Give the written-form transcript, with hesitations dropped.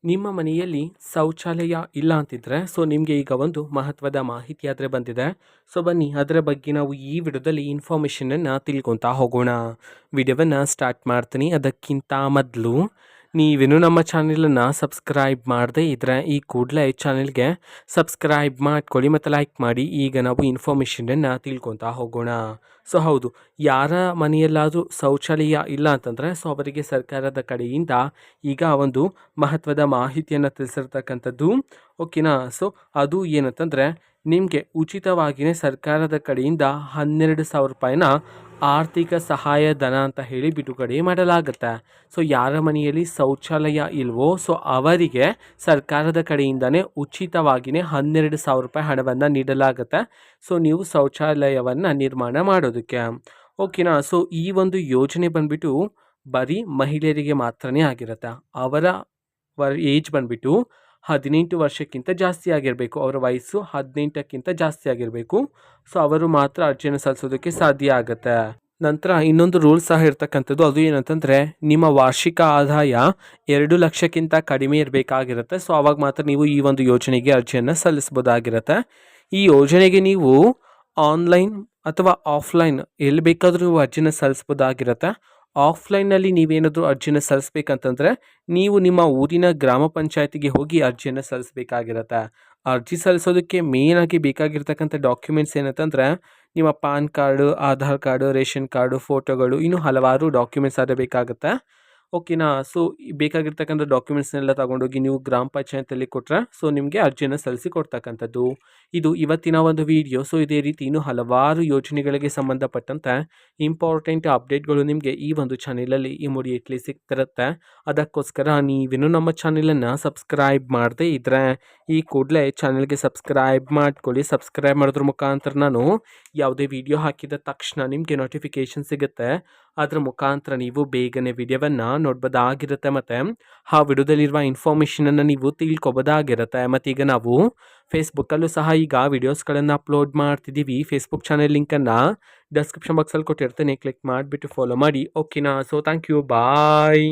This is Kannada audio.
ನಿಮ್ಮ ಮನೆಯಲ್ಲಿ ಶೌಚಾಲಯ ಇಲ್ಲ ಅಂತಿದ್ರೆ ನಿಮಗೆ ಈಗ ಒಂದು ಮಹತ್ವದ ಮಾಹಿತಿ ಆದರೆ ಬಂದಿದೆ. ಬನ್ನಿ ಅದರ ಬಗ್ಗೆ ನಾವು ಈ ವಿಡಿಯೋದಲ್ಲಿ ಇನ್ಫಾರ್ಮೇಷನನ್ನು ತಿಳ್ಕೊತಾ ಹೋಗೋಣ. ವಿಡಿಯೋವನ್ನು ಸ್ಟಾರ್ಟ್ ಮಾಡ್ತೀನಿ. ಅದಕ್ಕಿಂತ ಮೊದಲು ನೀವೇನು ನಮ್ಮ ಚಾನೆಲನ್ನು ಸಬ್ಸ್ಕ್ರೈಬ್ ಮಾಡದೇ ಇದ್ದರೆ ಈ ಕೂಡಲೇ ಚಾನೆಲ್ಗೆ ಸಬ್ಸ್ಕ್ರೈಬ್ ಮಾಡ್ಕೊಳ್ಳಿ ಮತ್ತು ಲೈಕ್ ಮಾಡಿ. ಈಗ ನಾವು ಇನ್ಫಾರ್ಮೇಷನನ್ನು ತಿಳ್ಕೊತಾ ಹೋಗೋಣ. ಹೌದು, ಯಾರ ಮನೆಯಲ್ಲಾದರೂ ಶೌಚಾಲಯ ಇಲ್ಲ ಅಂತಂದರೆ ಅವರಿಗೆ ಸರ್ಕಾರದ ಕಡೆಯಿಂದ ಈಗ ಒಂದು ಮಹತ್ವದ ಮಾಹಿತಿಯನ್ನು ತಿಳಿಸಿರ್ತಕ್ಕಂಥದ್ದು. ಓಕೆನಾ. ಅದು ಏನಂತಂದರೆ ನಿಮಗೆ ಉಚಿತವಾಗಿಯೇ ಸರ್ಕಾರದ ಕಡೆಯಿಂದ 12,000 ರೂಪಾಯಿನ ಆರ್ಥಿಕ ಸಹಾಯಧನ ಅಂತ ಹೇಳಿ ಬಿಡುಗಡೆ ಮಾಡಲಾಗುತ್ತೆ. ಯಾರ ಮನೆಯಲ್ಲಿ ಶೌಚಾಲಯ ಇಲ್ವೋ ಅವರಿಗೆ ಸರ್ಕಾರದ ಕಡೆಯಿಂದನೇ ಉಚಿತವಾಗಿಯೇ 12,000 ರೂಪಾಯಿ ಹಣವನ್ನು ನೀಡಲಾಗುತ್ತೆ. ನೀವು ಶೌಚಾಲಯವನ್ನು ನಿರ್ಮಾಣ ಮಾಡೋದಕ್ಕೆ. ಓಕೆನಾ. ಈ ಒಂದು ಯೋಜನೆ ಬಂದ್ಬಿಟ್ಟು ಬರೀ ಮಹಿಳೆಯರಿಗೆ ಮಾತ್ರನೇ ಆಗಿರುತ್ತೆ. ಅವರ ಏಜ್ ಬಂದ್ಬಿಟ್ಟು 18 ವರ್ಷಕ್ಕಿಂತ ಜಾಸ್ತಿ ಆಗಿರಬೇಕು. ಅವರ ವಯಸ್ಸು 18ಕ್ಕಿಂತ ಜಾಸ್ತಿ ಆಗಿರಬೇಕು. ಅವರು ಮಾತ್ರ ಅರ್ಜಿಯನ್ನು ಸಲ್ಲಿಸೋದಕ್ಕೆ ಸಾಧ್ಯ ಆಗುತ್ತೆ. ನಂತರ ಇನ್ನೊಂದು ರೂಲ್ ಸಹ ಇರ್ತಕ್ಕಂಥದ್ದು. ಅದು ಏನಂತಂದರೆ ನಿಮ್ಮ ವಾರ್ಷಿಕ ಆದಾಯ 2 ಲಕ್ಷಕ್ಕಿಂತ ಕಡಿಮೆ ಇರಬೇಕಾಗಿರುತ್ತೆ. ಆವಾಗ ಮಾತ್ರ ನೀವು ಈ ಒಂದು ಯೋಜನೆಗೆ ಅರ್ಜಿಯನ್ನು ಸಲ್ಲಿಸ್ಬೋದಾಗಿರುತ್ತೆ. ಈ ಯೋಜನೆಗೆ ನೀವು ಆನ್ಲೈನ್ ಅಥವಾ ಆಫ್ಲೈನ್ ಎಲ್ಲಿ ಬೇಕಾದರೂ ನೀವು ಅರ್ಜಿನ ಸಲ್ಲಿಸ್ಬೋದಾಗಿರುತ್ತೆ. ಆಫ್ಲೈನಲ್ಲಿ ನೀವೇನಾದರೂ ಅರ್ಜಿನ ಸಲ್ಲಿಸ್ಬೇಕಂತಂದರೆ ನೀವು ನಿಮ್ಮ ಊರಿನ ಗ್ರಾಮ ಪಂಚಾಯತಿಗೆ ಹೋಗಿ ಅರ್ಜಿಯನ್ನು ಸಲ್ಲಿಸಬೇಕಾಗಿರುತ್ತೆ. ಅರ್ಜಿ ಸಲ್ಲಿಸೋದಕ್ಕೆ ಮೇಯ್ನಾಗಿ ಬೇಕಾಗಿರ್ತಕ್ಕಂಥ ಡಾಕ್ಯುಮೆಂಟ್ಸ್ ಏನಂತಂದರೆ ನಿಮ್ಮ PAN card, Aadhaar card, ration card, ಫೋಟೋಗಳು, ಇನ್ನೂ ಹಲವಾರು ಡಾಕ್ಯುಮೆಂಟ್ಸ್ ಆದರೆ ಬೇಕಾಗುತ್ತೆ. ಓಕೆನಾ. ಬೇಕಾಗಿರ್ತಕ್ಕಂಥ ಡಾಕ್ಯುಮೆಂಟ್ಸ್ನೆಲ್ಲ ತಗೊಂಡೋಗಿ ನೀವು ಗ್ರಾಮ ಪಂಚಾಯತಿಯಲ್ಲಿ ಕೊಟ್ಟರೆ ನಿಮಗೆ ಅರ್ಜಿಯನ್ನು ಸಲ್ಲಿಸಿ ಕೊಡ್ತಕ್ಕಂಥದ್ದು. ಇದು ಇವತ್ತಿನ ಒಂದು ವಿಡಿಯೋ. ಇದೇ ರೀತಿ ಇನ್ನೂ ಹಲವಾರು ಯೋಜನೆಗಳಿಗೆ ಸಂಬಂಧಪಟ್ಟಂತೆ ಇಂಪಾರ್ಟೆಂಟ್ ಅಪ್ಡೇಟ್ಗಳು ನಿಮಗೆ ಈ ಒಂದು ಚಾನೆಲಲ್ಲಿ ಇಮಿಡಿಯೇಟ್ಲಿ ಸಿಗ್ತಿರುತ್ತೆ. ಅದಕ್ಕೋಸ್ಕರ ನೀವೇನು ನಮ್ಮ ಚಾನೆಲನ್ನು ಸಬ್ಸ್ಕ್ರೈಬ್ ಮಾಡದೇ ಇದ್ದರೆ ಈ ಕೂಡಲೇ ಚಾನೆಲ್ಗೆ ಸಬ್ಸ್ಕ್ರೈಬ್ ಮಾಡ್ಕೊಳ್ಳಿ. ಸಬ್ಸ್ಕ್ರೈಬ್ ಮಾಡೋದ್ರ ಮುಖಾಂತರ ನಾನು ಯಾವುದೇ ವಿಡಿಯೋ ಹಾಕಿದ ತಕ್ಷಣ ನಿಮಗೆ ನೋಟಿಫಿಕೇಶನ್ ಸಿಗುತ್ತೆ. ಅದರ ಮುಖಾಂತರ ನೀವು ಬೇಗನೆ ವಿಡಿಯೋವನ್ನು ನೋಡ್ಬೋದಾಗಿರುತ್ತೆ ಮತ್ತು ಆ ವಿಡಿಯೋದಲ್ಲಿರುವ ಇನ್ಫಾರ್ಮೇಷನನ್ನು ನೀವು ತಿಳ್ಕೊಬೋದಾಗಿರುತ್ತೆ. ಮತ್ತು ಈಗ ನಾವು ಫೇಸ್ಬುಕ್ಕಲ್ಲೂ ಸಹ ಈಗ ವಿಡಿಯೋಸ್ಗಳನ್ನು ಅಪ್ಲೋಡ್ ಮಾಡ್ತಿದ್ದೀವಿ. ಫೇಸ್ಬುಕ್ ಚಾನೆಲ್ ಲಿಂಕನ್ನು ಡಿಸ್ಕ್ರಿಪ್ಷನ್ ಬಾಕ್ಸಲ್ಲಿ ಕೊಟ್ಟಿರ್ತೇನೆ. ಕ್ಲಿಕ್ ಮಾಡಿಬಿಟ್ಟು ಫಾಲೋ ಮಾಡಿ. ಓಕೆನಾ. Thank you. ಬಾಯ್.